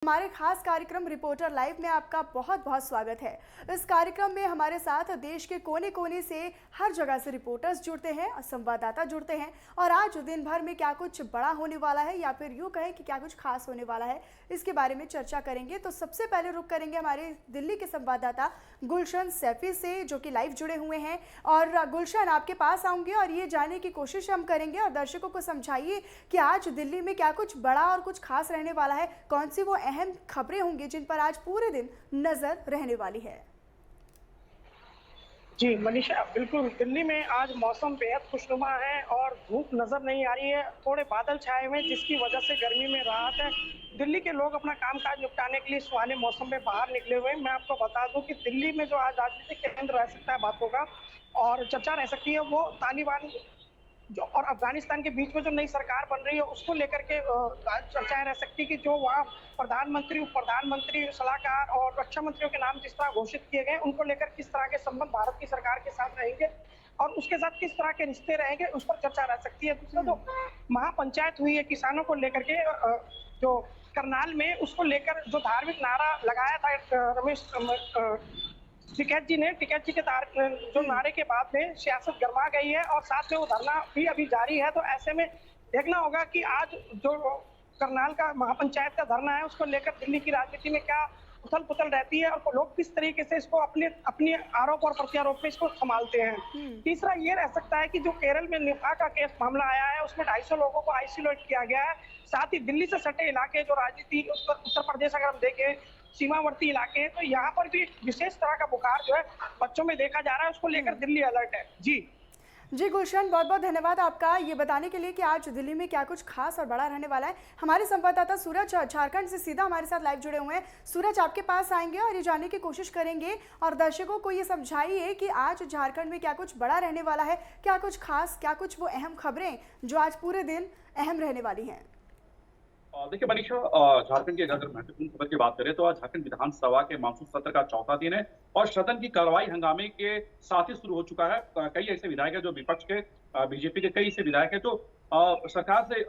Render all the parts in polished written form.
हमारे खास कार्यक्रम रिपोर्टर लाइव में आपका बहुत बहुत स्वागत है। इस कार्यक्रम में हमारे साथ देश के कोने कोने से हर जगह से रिपोर्टर्स जुड़ते हैं और संवाददाता जुड़ते हैं और आज दिन भर में क्या कुछ बड़ा होने वाला है या फिर यूँ कहें कि क्या कुछ खास होने वाला है, इसके बारे में चर्चा करेंगे। तो सबसे पहले रुक करेंगे हमारे दिल्ली के संवाददाता गुलशन सैफी से, जो कि लाइव जुड़े हुए हैं। और गुलशन, आपके पास आऊँगी और ये जानने की कोशिश हम करेंगे और दर्शकों को समझाइए कि आज दिल्ली में क्या कुछ बड़ा और कुछ खास रहने वाला है, कौन सी वो अहम खबरें होंगी जिन पर आज पूरे दिन नजर रहने वाली है। जी मनीषा, बिल्कुल। दिल्ली में आज मौसम बेहद खुशनुमा है और धूप नजर नहीं आ रही है। थोड़े बादल छाए हुए हैं जिसकी वजह से गर्मी में राहत है। दिल्ली के लोग अपना कामकाज निपटाने के लिए सुहाने मौसम में बाहर निकले हुए हैं। मैं आपको बता दूं कि दिल्ली में जो आज राजनीतिक केंद्र रह सकता है बातों का और चर्चा रह सकती है, वो तालिबान जो और अफगानिस्तान के बीच में जो नई सरकार बन रही है उसको लेकर के चर्चाएं रह सकती है कि जो वहाँ प्रधानमंत्री, उप प्रधानमंत्री, सलाहकार और रक्षा मंत्रियों के नाम जिस तरह घोषित किए गए, उनको लेकर किस तरह के संबंध भारत की सरकार के साथ रहेंगे और उसके साथ किस तरह के रिश्ते रहेंगे, उस पर चर्चा रह सकती है। दूसरा, जो महापंचायत हुई है किसानों को लेकर के, जो करनाल में, उसको लेकर जो धार्मिक नारा लगाया था रमेश टिकैत जी ने, टिकैत जी के जो नारे के बाद में सियासत गर्मा गई है और साथ में वो धरना भी अभी जारी है। तो ऐसे में देखना होगा कि आज जो करनाल का महापंचायत का धरना है उसको लेकर दिल्ली की राजनीति में क्या उथल पुथल रहती है और लोग किस तरीके से इसको अपने आरोप और प्रत्यारोप में इसको संभालते हैं। तीसरा ये रह सकता है कि जो केरल में निफा का केस मामला आया है उसमें 250 लोगों को आइसोलेट किया गया है। साथ ही दिल्ली से सटे इलाके जो राजनीति उत्तर प्रदेश अगर हम देखें सीमावर्ती इलाके, तो यहाँ पर भी विशेष तरह का बुखार जो है बच्चों में देखा जा रहा है, उसको लेकर दिल्ली अलर्ट है। जी गुलशन, बहुत बहुत धन्यवाद आपका ये बताने के लिए कि आज दिल्ली में क्या कुछ खास और बड़ा रहने वाला है। हमारे संवाददाता सूरज झारखंड से सीधा हमारे साथ लाइव जुड़े हुए हैं। सूरज, आपके पास आएंगे और ये जानने की कोशिश करेंगे और दर्शकों को ये समझाइए कि आज झारखंड में क्या कुछ बड़ा रहने वाला है, क्या कुछ खास, क्या कुछ वो अहम खबरें जो आज पूरे दिन अहम रहने वाली हैं। देखिए मनीषा, झारखंड की अगर महत्वपूर्ण खबर की बात करें तो आज झारखंड विधानसभा के मानसून सत्र का चौथा दिन है और सदन की कार्रवाई हंगामे के साथ ही शुरू हो चुका है। कई ऐसे विधायक है जो विपक्ष के, बीजेपी के कई ऐसे विधायक है जो सरकार से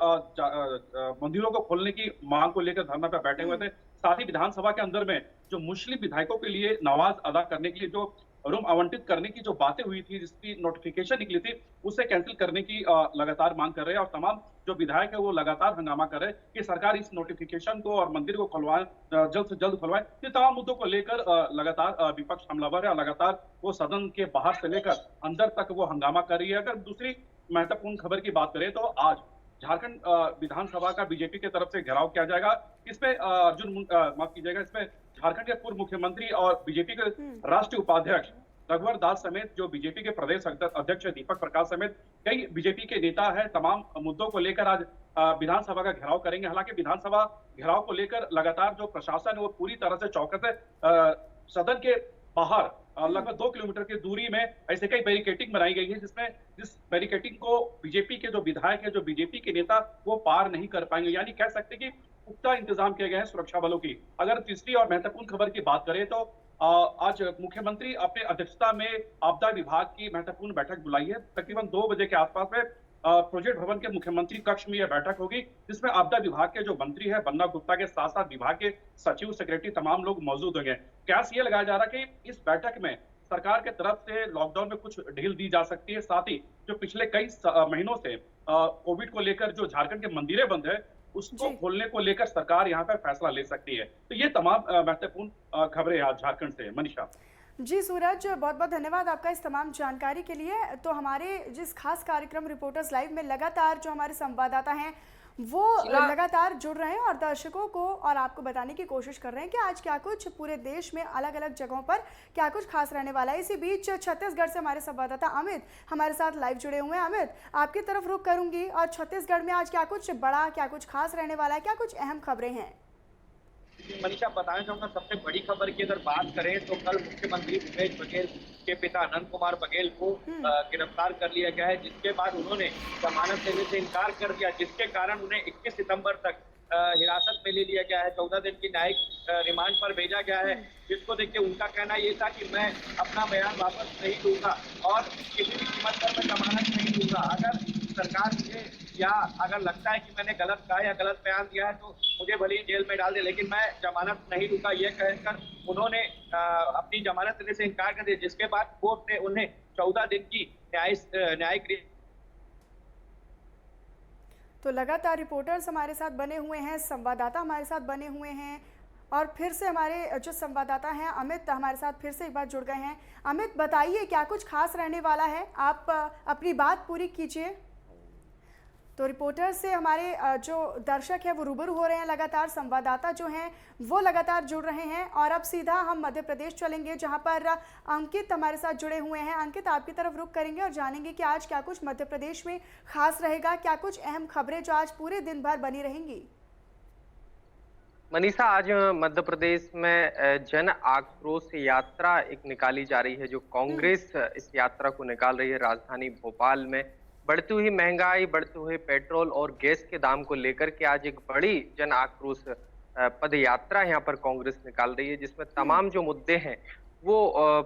मंदिरों को खोलने की मांग को लेकर धरना पर बैठे हुए थे। साथ ही विधानसभा के अंदर में जो मुस्लिम विधायकों के लिए नमाज अदा करने के लिए जो रूम आवंटित करने की जो बातें हुई थी, जिसकी नोटिफिकेशन निकली थी, उसे कैंसिल करने की लगातार मांग कर रहे हैं और तमाम जो विधायक है वो लगातार हंगामा कर रहे हैं कि सरकार इस नोटिफिकेशन को और मंदिर को खुलवाए, जल्द से जल्द खुलवाए। ये तमाम मुद्दों को लेकर लगातार विपक्ष हमलावर है, लगातार वो सदन के बाहर से लेकर अंदर तक वो हंगामा कर रही है। अगर दूसरी महत्वपूर्ण खबर की बात करें तो आज झारखंड विधानसभा का बीजेपी की तरफ से घेराव किया जाएगा। इसमें माफ कीजिएगा, इसमें झारखंड के पूर्व मुख्यमंत्री और बीजेपी के राष्ट्रीय उपाध्यक्ष रघुवर दास समेत जो बीजेपी के प्रदेश अध्यक्ष दीपक प्रकाश समेत कई बीजेपी के नेता हैं, तमाम मुद्दों को लेकर आज विधानसभा का घेराव करेंगे। हालांकि विधानसभा घेराव को लेकर लगातार जो प्रशासन है वो पूरी तरह से चौकस है। सदन के बाहर लगभग 2 किलोमीटर की दूरी में ऐसे कई बैरिकेटिंग बनाई गई है, जिस बैरिकेटिंग को बीजेपी के जो विधायक है, जो बीजेपी के नेता, वो पार नहीं कर पाएंगे। यानी कह सकते कि पुख्ता इंतजाम किए गए हैं सुरक्षा बलों की। अगर तीसरी और महत्वपूर्ण खबर की बात करें तो आज मुख्यमंत्री अपने अध्यक्षता में आपदा विभाग की महत्वपूर्ण बैठक बुलाई है। तकरीबन 2 बजे के आसपास में प्रोजेक्ट भवन के मुख्यमंत्री कक्ष में यह बैठक होगी, जिसमें आपदा विभाग के जो मंत्री है बन्ना गुप्ता के साथ साथ विभाग के सचिव, सेक्रेटरी, तमाम लोग मौजूद होंगे। कयास ये लगाया जा रहा है कि इस बैठक में सरकार के तरफ से लॉकडाउन में कुछ ढील दी जा सकती है। साथ ही जो पिछले कई महीनों से कोविड को लेकर जो झारखंड के मंदिरें बंद है उसको खोलने को लेकर सरकार यहाँ पर फैसला ले सकती है। तो ये तमाम महत्वपूर्ण खबरें आज झारखंड से। मनीषा जी सूरज, बहुत बहुत धन्यवाद आपका इस तमाम जानकारी के लिए। तो हमारे जिस खास कार्यक्रम रिपोर्टर्स लाइव में लगातार जो हमारे संवाददाता हैं वो लगातार जुड़ रहे हैं और दर्शकों को और आपको बताने की कोशिश कर रहे हैं कि आज क्या कुछ पूरे देश में अलग अलग जगहों पर क्या कुछ खास रहने वाला है। इसी बीच छत्तीसगढ़ से हमारे संवाददाता अमित हमारे साथ लाइव जुड़े हुए हैं। अमित, आपकी तरफ रुख करूंगी और छत्तीसगढ़ में आज क्या कुछ बड़ा, क्या कुछ खास रहने वाला है, क्या कुछ अहम खबरें हैं। मनीषा, बताना चाहूंगा सबसे बड़ी खबर की अगर बात करें तो कल मुख्यमंत्री भूपेश बघेल के पिता अनंत कुमार बघेल को गिरफ्तार कर लिया गया है, जिसके बाद उन्होंने जमानत देने से इनकार कर दिया, जिसके कारण उन्हें 21 सितंबर तक हिरासत में ले लिया गया है। 14 दिन की न्यायिक रिमांड पर भेजा गया है, जिसको देख के उनका कहना ये था कि मैं अपना बयान वापस नहीं दूंगा और किसी भी कीमत पर मैं जमानत नहीं दूंगा। अगर सरकार मुझे या अगर लगता है कि मैंने गलत कहा या गलत बयान दिया है तो मुझे भले ही जेल में डाल दे, लेकिन मैं जमानत नहीं लूंगा, ये कहकर उन्होंने अपनी जमानत देने से इनकार कर दिया, जिसके बाद कोर्ट ने उन्हें 14 दिन की न्यायिक। तो लगातार रिपोर्टर्स हमारे साथ बने हुए हैं, संवाददाता हमारे साथ बने हुए हैं और फिर से हमारे जो संवाददाता हैं अमित हमारे साथ फिर से एक बार जुड़ गए हैं। अमित, बताइए क्या कुछ खास रहने वाला है, आप अपनी बात पूरी कीजिए। तो रिपोर्टर से हमारे जो दर्शक है वो रूबरू हो रहे हैं, लगातार संवाददाता जो हैं वो लगातार जुड़ रहे हैं और अब सीधा हम मध्य प्रदेश चलेंगे जहां पर अंकित हमारे साथ जुड़े हुए हैं। अंकित, आपकी तरफ रुख करेंगे और जानेंगे कि आज क्या कुछ मध्य प्रदेश में खास रहेगा, क्या कुछ अहम खबरें जो आज पूरे दिन भर बनी रहेंगी। मनीषा, आज मध्य प्रदेश में जन आक्रोश यात्रा एक निकाली जा रही है। जो कांग्रेस इस यात्रा को निकाल रही है राजधानी भोपाल में बढ़ती हुई महंगाई, बढ़ते हुए पेट्रोल और गैस के दाम को लेकर के आज एक बड़ी जन आक्रोश पद यात्रा यहाँ पर कांग्रेस निकाल रही है, जिसमें तमाम जो मुद्दे हैं वो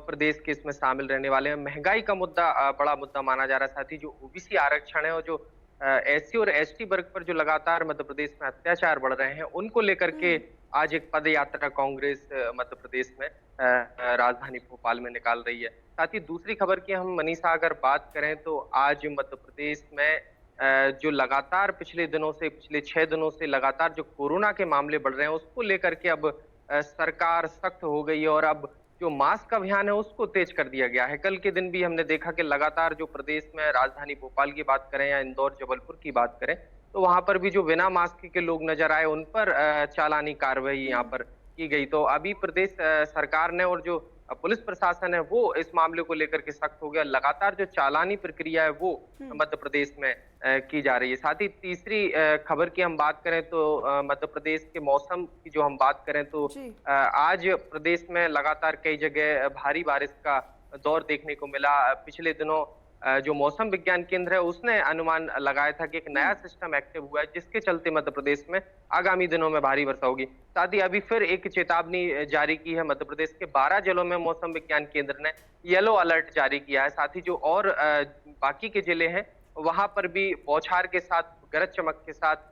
प्रदेश के इसमें शामिल रहने वाले हैं। महंगाई का मुद्दा बड़ा मुद्दा माना जा रहा है, साथ ही जो ओबीसी आरक्षण है और जो एससी और एसटी वर्ग पर जो लगातार मध्य प्रदेश में अत्याचार बढ़ रहे हैं उनको लेकर के आज एक पद यात्रा कांग्रेस मध्य प्रदेश में राजधानी भोपाल में निकाल रही है। साथ ही दूसरी खबर की हम मनीषा अगर बात करें तो आज मध्य प्रदेश में जो लगातार पिछले 6 दिनों से लगातार जो कोरोना के मामले बढ़ रहे हैं उसको लेकर के अब सरकार सख्त हो गई है और अब जो मास्क अभियान है उसको तेज कर दिया गया है। कल के दिन भी हमने देखा कि लगातार जो प्रदेश में राजधानी भोपाल की बात करें या इंदौर जबलपुर की बात करें तो वहां पर भी जो बिना मास्क के लोग नजर आए उन पर चालानी कार्रवाई यहाँ पर की गई। तो अभी प्रदेश सरकार ने और जो पुलिस प्रशासन है वो इस मामले को लेकर के सख्त हो गया। लगातार जो चालानी प्रक्रिया है वो मध्य प्रदेश में की जा रही है। साथ ही तीसरी खबर की हम बात करें तो मध्य प्रदेश के मौसम की जो हम बात करें तो आज प्रदेश में लगातार कई जगह भारी बारिश का दौर देखने को मिला। पिछले दिनों जो मौसम विज्ञान केंद्र है उसने अनुमान लगाया था कि एक नया सिस्टम एक्टिव हुआ है जिसके चलते मध्य प्रदेश में आगामी दिनों में भारी वर्षा होगी। साथ ही अभी फिर एक चेतावनी जारी की है मध्य प्रदेश के 12 जिलों में मौसम विज्ञान केंद्र ने येलो अलर्ट जारी किया है। साथ ही जो और बाकी के जिले हैं वहां पर भी बौछार के साथ गरज चमक के साथ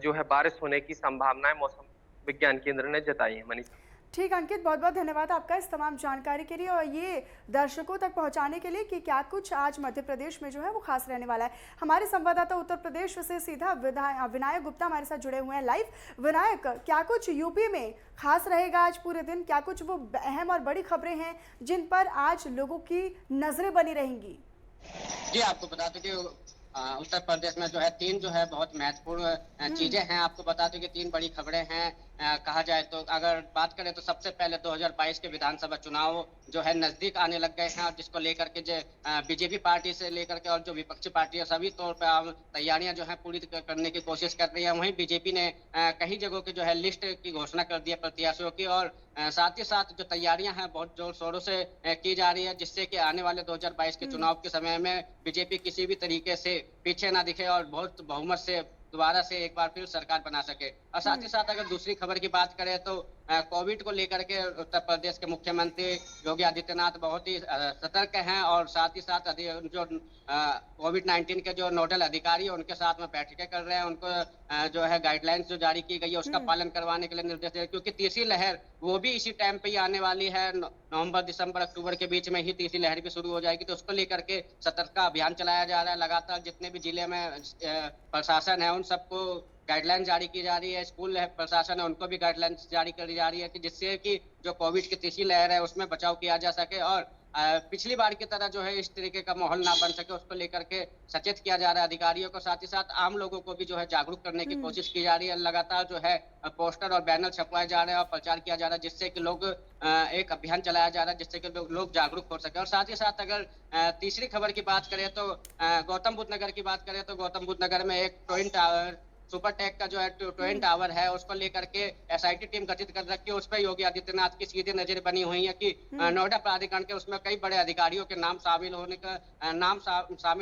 जो है बारिश होने की संभावनाएं मौसम विज्ञान केंद्र ने जताई है। मनीषा, ठीक अंकित, बहुत बहुत धन्यवाद आपका इस तमाम जानकारी के लिए और ये दर्शकों तक पहुंचाने के लिए कि क्या कुछ आज मध्य प्रदेश में जो है वो खास रहने वाला है। हमारे संवाददाता उत्तर प्रदेश से सीधा विनायक गुप्ता हमारे साथ जुड़े हुए हैं लाइव। विनायक, क्या कुछ यूपी में खास रहेगा आज पूरे दिन, क्या कुछ वो अहम और बड़ी खबरें हैं जिन पर आज लोगों की नजरें बनी रहेंगी? जी, आपको बता दें कि उत्तर प्रदेश में जो है 3 जो है बहुत महत्वपूर्ण चीजें हैं। आपको बता दूं कि 3 बड़ी खबरें हैं। कहा जाए तो अगर बात करें तो सबसे पहले 2022 के विधानसभा चुनाव जो है नजदीक आने लग गए हैं और जिसको लेकर के जो बीजेपी पार्टी से लेकर के और जो विपक्षी पार्टी है सभी तौर पर अब तैयारियां जो है पूरी करने की कोशिश कर रही है। वहीं बीजेपी ने कई जगहों की जो है लिस्ट की घोषणा कर दी है प्रत्याशियों की और साथ ही साथ जो तैयारियां हैं बहुत जोर शोरों से की जा रही है जिससे कि आने वाले 2022 के चुनाव के समय में बीजेपी किसी भी तरीके से पीछे ना दिखे और बहुत बहुमत से दोबारा से एक बार फिर सरकार बना सके। और साथ ही साथ अगर दूसरी खबर की बात करें तो कोविड को लेकर के उत्तर प्रदेश के मुख्यमंत्री योगी आदित्यनाथ बहुत ही सतर्क हैं और साथ ही साथ जो कोविड-19 के जो नोडल अधिकारी है उनके साथ में बैठकें कर रहे हैं। उनको जो है गाइडलाइंस जो जारी की गई है उसका पालन करवाने के लिए निर्देश दिए, क्योंकि तीसरी लहर वो भी इसी टाइम पे ही आने वाली है। नवंबर, दिसंबर, अक्टूबर के बीच में ही तीसरी लहर भी शुरू हो जाएगी, तो उसको लेकर के सतर्कता अभियान चलाया जा रहा है। लगातार जितने भी जिले में प्रशासन है उन सबको गाइडलाइन जारी की जा रही है। स्कूल है प्रशासन है उनको भी गाइडलाइंस जारी करी जा रही है कि जिससे कि जो कोविड की तीसरी लहर है उसमें बचाव किया जा सके और पिछली बार की तरह जो है इस तरीके का माहौल ना बन सके उसको लेकर के सचेत किया जा रहा है अधिकारियों को। साथ ही साथ आम लोगों को भी जो है जागरूक करने की कोशिश की जा रही है। लगातार जो है पोस्टर और बैनर छपवाए जा रहे हैं और प्रचार किया जा रहा है जिससे कि लोग एक अभियान चलाया जा रहा है जिससे कि लोग जागरूक हो सके। और साथ ही साथ अगर तीसरी खबर की बात करें तो गौतम बुद्ध नगर की बात करें तो गौतम बुद्ध नगर में एक ट्विन टावर सुपर टेक का जो है ट्विन टावर है उसको लेकर के एसआईटी टीम गठित कर रखी है। उस पर योगी आदित्यनाथ की सीधी नजर बनी हुई है कि नोएडा प्राधिकरण के उसमें कई बड़े अधिकारियों के नाम शामिल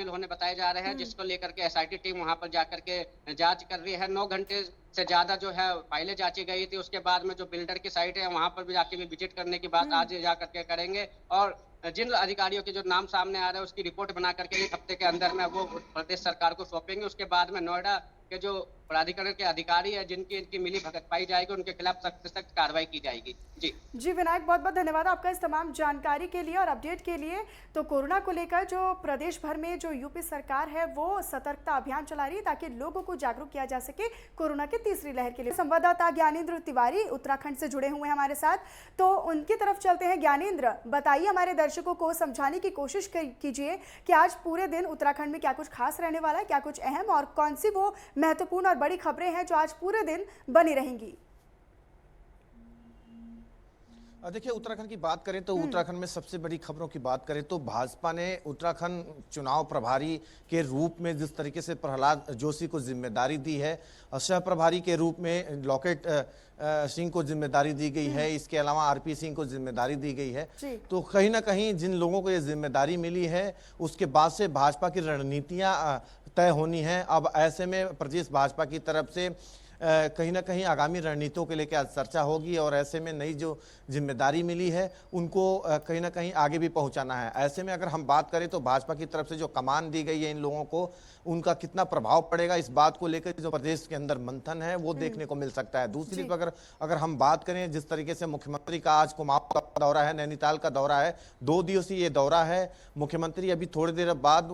होने बताए जा रहे हैं, जिसको लेकर के एसआईटी टीम वहां पर जाकर के जांच कर रही है। 9 घंटे से ज्यादा जो है फाइलें जांची गई थी। उसके बाद में जो बिल्डर की साइट है वहां पर भी जाके भी विजिट करने की बात आज जाकर के करेंगे और जिन अधिकारियों के जो नाम सामने आ रहे हैं उसकी रिपोर्ट बना करके 1 हफ्ते के अंदर में वो प्रदेश सरकार को सौंपेंगे। उसके बाद में नोएडा के जो प्राधिकरण के अधिकारी है जिनकी इनकी मिली भगत पाई जाएगी उनके खिलाफ सख्त से सख्त कार्रवाई की जाएगी। जी विनायक, बहुत बहुत धन्यवाद आपका इस तमाम जानकारी के लिए और अपडेट के लिए। तो कोरोना को लेकर जो प्रदेश भर में जो यूपी सरकार है वो सतर्कता अभियान चला रही है ताकि लोगों को जागरूक किया जा सके कोरोना की तीसरी लहर के लिए। संवाददाता ज्ञानेंद्र तिवारी उत्तराखंड से जुड़े हुए हैं हमारे साथ, तो उनकी तरफ चलते हैं। ज्ञानेंद्र, बताइए, हमारे दर्शकों को समझाने की कोशिश कीजिए कि आज पूरे दिन उत्तराखंड में क्या कुछ खास रहने वाला है, क्या कुछ अहम और कौन सी वो महत्वपूर्ण और बड़ी खबरें हैं जो आज पूरे दिन बनी रहेंगी। देखिए, उत्तराखंड की बात करें तो उत्तराखंड में सबसे बड़ी खबरों की बात करें तो भाजपा ने उत्तराखंड चुनाव प्रभारी के रूप में जिस तरीके से प्रहलाद जोशी को जिम्मेदारी दी है, सह प्रभारी के रूप में लॉकेट सिंह को जिम्मेदारी दी गई है, इसके अलावा आरपी सिंह को जिम्मेदारी दी गई है, तो कहीं ना कहीं जिन लोगों को ये जिम्मेदारी मिली है उसके बाद से भाजपा की रणनीतियां तय होनी है। अब ऐसे में प्रदेश भाजपा की तरफ से कहीं ना कहीं आगामी रणनीतियों के लेकर आज चर्चा होगी और ऐसे में नई जो जिम्मेदारी मिली है उनको कहीं ना कहीं आगे भी पहुंचाना है। ऐसे में अगर हम बात करें तो भाजपा की तरफ से जो कमान दी गई है इन लोगों को, उनका कितना प्रभाव पड़ेगा इस बात को लेकर जो प्रदेश के अंदर मंथन है वो देखने को मिल सकता है। दूसरी अगर हम बात करें जिस तरीके से मुख्यमंत्री का आज कुमाऊं का दौरा है, नैनीताल का दौरा है, 2 दिवसीय ये दौरा है। मुख्यमंत्री अभी थोड़ी देर बाद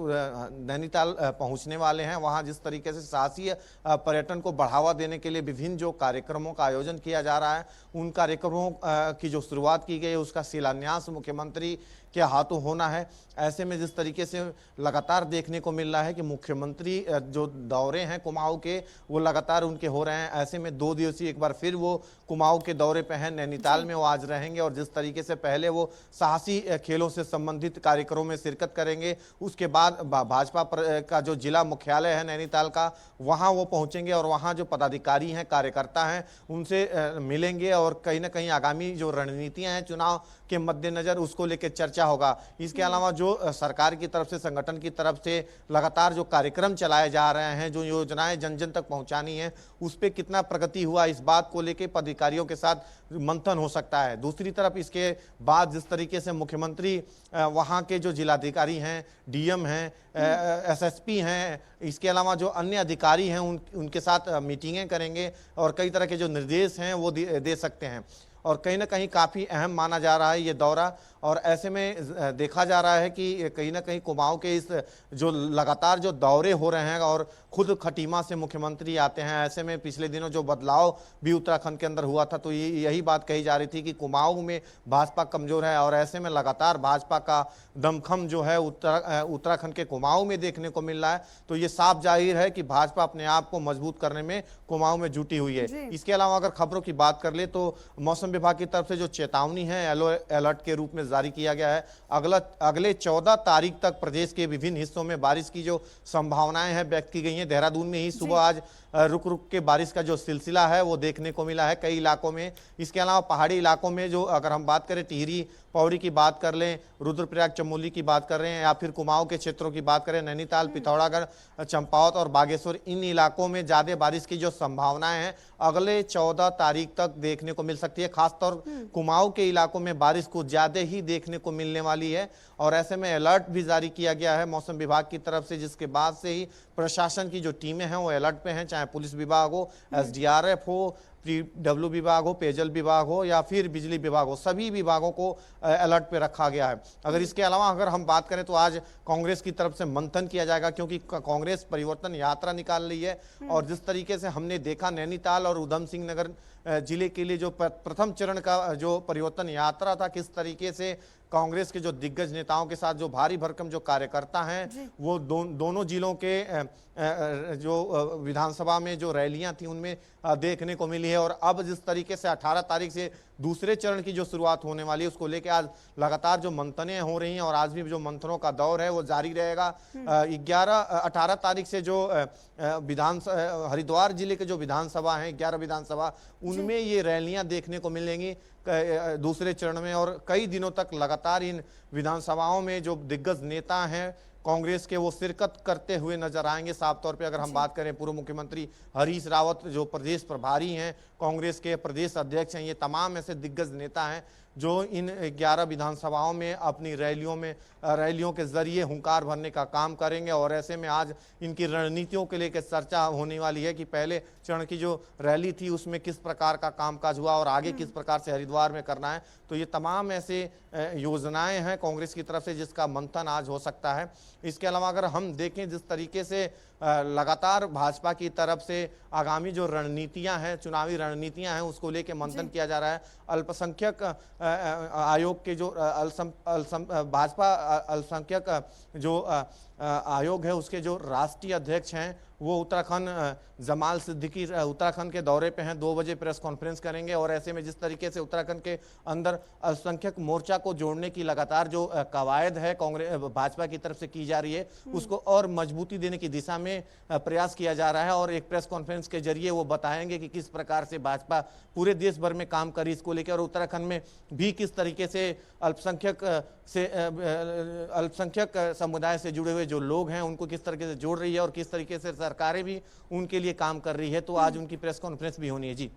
नैनीताल पहुंचने वाले हैं। वहां जिस तरीके से साहसी पर्यटन को बढ़ावा देने के लिए विभिन्न जो कार्यक्रमों का आयोजन किया जा रहा है, उन कार्यक्रमों की जो शुरुआत की गई है उसका शिलान्यास मुख्यमंत्री के हाथों होना है। ऐसे में जिस तरीके से लगातार देखने को मिल रहा है कि मुख्यमंत्री जो दौरे हैं कुमाऊं के वो लगातार उनके हो रहे हैं। ऐसे में 2 दिवसीय एक बार फिर वो कुमाऊं के दौरे पे हैं, नैनीताल में वो आज रहेंगे और जिस तरीके से पहले वो साहसी खेलों से संबंधित कार्यक्रमों में शिरकत करेंगे, उसके बाद भाजपा का जो जिला मुख्यालय है नैनीताल का वहाँ वो पहुँचेंगे और वहाँ जो पदाधिकारी हैं, कार्यकर्ता हैं, उनसे मिलेंगे और कहीं ना कहीं आगामी जो रणनीतियाँ हैं चुनाव के मद्देनजर उसको लेकर चर्चा होगा। इसके अलावा जो सरकार की तरफ से, संगठन की तरफ से लगातार जो कार्यक्रम चलाए जा रहे हैं, जो योजनाएं जन जन तक पहुंचानी है, उस पर कितना प्रगति हुआ इस बात को लेकर पदाधिकारियों के साथ मंथन हो सकता है। दूसरी तरफ इसके बाद जिस तरीके से मुख्यमंत्री वहां के जो जिलाधिकारी हैं, डीएम हैं, एसएसपी हैं, इसके अलावा जो अन्य अधिकारी हैं उनके साथ मीटिंगें करेंगे और कई तरह के जो निर्देश हैं वो दे सकते हैं और कहीं ना कहीं काफ़ी अहम माना जा रहा है ये दौरा। और ऐसे में देखा जा रहा है कि कहीं ना कहीं कुमाऊं के इस जो लगातार जो दौरे हो रहे हैं और खुद खटीमा से मुख्यमंत्री आते हैं, ऐसे में पिछले दिनों जो बदलाव भी उत्तराखंड के अंदर हुआ था तो यही बात कही जा रही थी कि कुमाऊं में भाजपा कमजोर है और ऐसे में लगातार भाजपा का दमखम जो है उत्तराखंड के कुमाऊं में देखने को मिल रहा है। तो ये साफ जाहिर है कि भाजपा अपने आप को मजबूत करने में कुमाऊं में जुटी हुई है। इसके अलावा अगर खबरों की बात कर ले तो मौसम विभाग की तरफ से जो चेतावनी है येलो अलर्ट के रूप में जारी किया गया है। अगले 14 तारीख तक प्रदेश के विभिन्न हिस्सों में बारिश की जो संभावनाएं हैं व्यक्त की गई हैं। देहरादून में ही सुबह आज रुक रुक के बारिश का जो सिलसिला है वो देखने को मिला है कई इलाकों में। इसके अलावा पहाड़ी इलाकों में जो अगर हम बात करें टिहरी पौड़ी की बात कर लें, रुद्रप्रयाग चमोली की बात कर रहे हैं या फिर कुमाऊं के क्षेत्रों की बात करें, नैनीताल, पिथौरागढ़, चंपावत और बागेश्वर, इन इलाकों में ज्यादा बारिश की जो संभावनाएं हैं अगले 14 तारीख तक देखने को मिल सकती है। खासतौर कुमाऊं के इलाकों में बारिश को ज्यादा ही देखने को मिलने वाली है और ऐसे में अलर्ट भी जारी किया गया है मौसम विभाग की तरफ से, जिसके बाद से ही प्रशासन की जो टीमें हैं वो अलर्ट पे हैं, चाहे पुलिस विभाग हो, एसडीआरएफ हो, पीडब्ल्यू विभाग हो, पेयजल विभाग हो या फिर बिजली विभाग हो, सभी विभागों को अलर्ट पे रखा गया है। अगर इसके अलावा अगर हम बात करें तो आज कांग्रेस की तरफ से मंथन किया जाएगा क्योंकि कांग्रेस परिवर्तन यात्रा निकाल रही है और जिस तरीके से हमने देखा नैनीताल और उधम सिंह नगर जिले के लिए जो प्रथम चरण का जो परिवर्तन यात्रा था, किस तरीके से कांग्रेस के जो दिग्गज नेताओं के साथ जो भारी भरकम जो कार्यकर्ता हैं वो दोनों जिलों के जो विधानसभा में जो रैलियां थी उनमें देखने को मिली है। और अब जिस तरीके से 18 तारीख से दूसरे चरण की जो शुरुआत होने वाली है उसको लेकर आज लगातार जो मंथनें हो रही हैं और आज भी जो मंथनों का दौर है वो जारी रहेगा। 18 तारीख से जो हरिद्वार जिले के जो विधानसभा हैं 11 विधानसभा उनमें ये रैलियां देखने को मिलेंगी दूसरे चरण में। और कई दिनों तक लगातार इन विधानसभाओं में जो दिग्गज नेता हैं कांग्रेस के वो शिरकत करते हुए नजर आएंगे। साफ तौर पे अगर हम बात करें पूर्व मुख्यमंत्री हरीश रावत जो प्रदेश प्रभारी हैं, कांग्रेस के प्रदेश अध्यक्ष हैं, ये तमाम ऐसे दिग्गज नेता हैं जो इन 11 विधानसभाओं में अपनी रैलियों के जरिए हुंकार भरने का काम करेंगे। और ऐसे में आज इनकी रणनीतियों के लेकर चर्चा होने वाली है कि पहले चरण की जो रैली थी उसमें किस प्रकार का कामकाज हुआ और आगे किस प्रकार से हरिद्वार में करना है। तो ये तमाम ऐसे योजनाएं हैं कांग्रेस की तरफ से जिसका मंथन आज हो सकता है। इसके अलावा अगर हम देखें जिस तरीके से लगातार भाजपा की तरफ से आगामी जो रणनीतियां हैं, चुनावी रणनीतियां हैं, उसको लेके मंथन किया जा रहा है। अल्पसंख्यक आयोग के जो भाजपा अल्पसंख्यक जो आयोग है उसके जो राष्ट्रीय अध्यक्ष हैं वो उत्तराखंड जमाल सिद्दीकी उत्तराखंड के दौरे पे हैं, 2 बजे प्रेस कॉन्फ्रेंस करेंगे। और ऐसे में जिस तरीके से उत्तराखंड के अंदर अल्पसंख्यक मोर्चा को जोड़ने की लगातार जो कवायद है कांग्रेस भाजपा की तरफ से की जा रही है उसको और मजबूती देने की दिशा में प्रयास किया जा रहा है। और एक प्रेस कॉन्फ्रेंस के जरिए वो बताएंगे कि किस प्रकार से भाजपा पूरे देश भर में काम करी इसको लेकर और उत्तराखंड में भी किस तरीके से अल्पसंख्यक समुदाय से जुड़े हुए जो लोग हैं उनको किस तरीके से जोड़ रही है और किस तरीके से सरकारें भी उनके लिए काम कर रही है। तो आज उनकी प्रेस कॉन्फ्रेंस भी होनी है। जी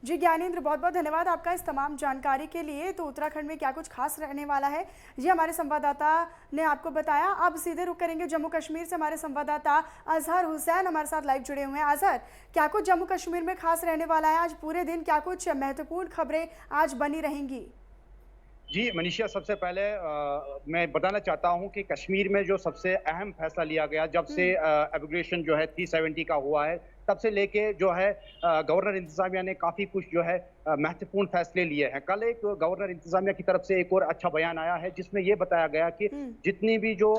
ज्ञानेंद्र, बहुत बहुत धन्यवाद आपका इस तमाम जानकारी के लिए। तो उत्तराखंड में क्या कुछ खास रहने वाला है ये हमारे संवाददाता ने आपको बताया। अब सीधे रुक करेंगे जम्मू कश्मीर से। हमारे संवाददाता अजहर हुसैन हमारे साथ लाइव जुड़े हुए हैं। अजहर, क्या कुछ जम्मू कश्मीर में खास रहने वाला है आज पूरे दिन? क्या कुछ महत्वपूर्ण खबरें आज बनी रहेंगी? जी मनीषा, सबसे पहले मैं बताना चाहता हूं कि कश्मीर में जो सबसे अहम फैसला लिया गया जब से एब्रिगेशन जो है 370 का हुआ है तब से लेके जो है गवर्नर इंतजामिया ने काफ़ी कुछ जो है महत्वपूर्ण फैसले लिए हैं। कल एक गवर्नर इंतजामिया की तरफ से एक और अच्छा बयान आया है जिसमें ये बताया गया कि जितनी भी जो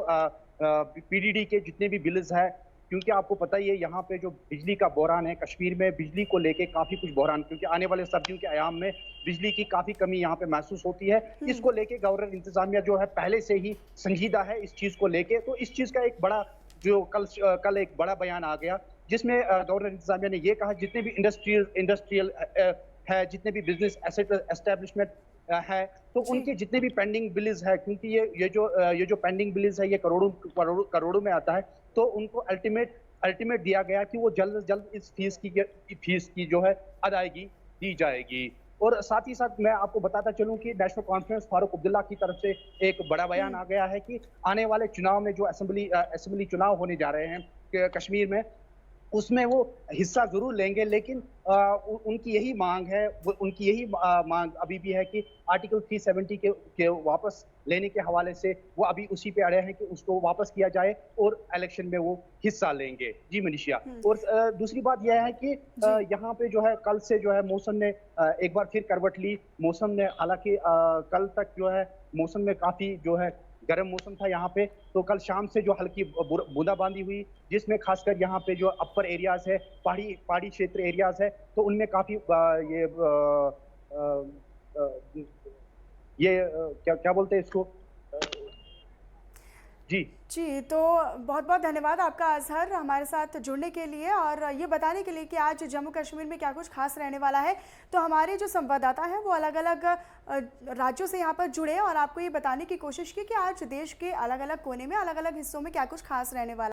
पीडीडी के जितने भी बिल्स है, क्योंकि आपको पता ही है यहाँ पे जो बिजली का बहरान है कश्मीर में, बिजली को लेके काफी कुछ बहरान, क्योंकि आने वाले सर्दियों के आयाम में बिजली की काफी कमी यहाँ पे महसूस होती है। इसको लेके गवर्नर इंतजामिया जो है पहले से ही संजीदा है इस चीज को लेके। तो इस चीज का एक बड़ा जो कल एक बड़ा बयान आ गया जिसमें गवर्नर इंतजामिया ने ये कहा जितने भी इंडस्ट्रियल है, जितने भी बिजनेस एसेट एस्टेब्लिशमेंट है, तो उनके जितने भी पेंडिंग बिल्स है, क्योंकि ये जो पेंडिंग बिल्स है ये करोड़ों में आता है, तो उनको अल्टीमेट दिया गया कि वो जल्द से जल्द इस फीस की जो है अदायगी दी जाएगी। और साथ ही साथ मैं आपको बताता चलूं कि नेशनल कॉन्फ्रेंस फारूक अब्दुल्ला की तरफ से एक बड़ा बयान आ गया है कि आने वाले चुनाव में जो असेंबली चुनाव होने जा रहे हैं कश्मीर में, उसमें वो हिस्सा जरूर लेंगे, लेकिन उनकी यही मांग है, उनकी यही मांग अभी भी है कि आर्टिकल 370 के वापस लेने के हवाले से वो अभी उसी पे अड़े हैं कि उसको वापस किया जाए और इलेक्शन में वो हिस्सा लेंगे। जी मनीषा, और दूसरी बात यह है कि यहाँ पे जो है कल से जो है मौसम ने एक बार फिर करवट ली। मौसम ने हालांकि कल तक जो है मौसम में काफी जो है गर्म मौसम था यहाँ पे, तो कल शाम से जो हल्की बूंदाबांदी हुई जिसमें खासकर यहाँ पे जो अपर एरियाज है, पहाड़ी क्षेत्र एरियाज है, तो उनमें काफी क्या बोलते हैं इसको जी। तो बहुत बहुत धन्यवाद आपका अजहर हमारे साथ जुड़ने के लिए और ये बताने के लिए कि आज जम्मू कश्मीर में क्या कुछ खास रहने वाला है। तो हमारे जो संवाददाता हैं वो अलग अलग राज्यों से यहाँ पर जुड़े और आपको ये बताने की कोशिश की कि आज देश के अलग अलग कोने में अलग अलग हिस्सों में क्या कुछ खास रहने वाला है।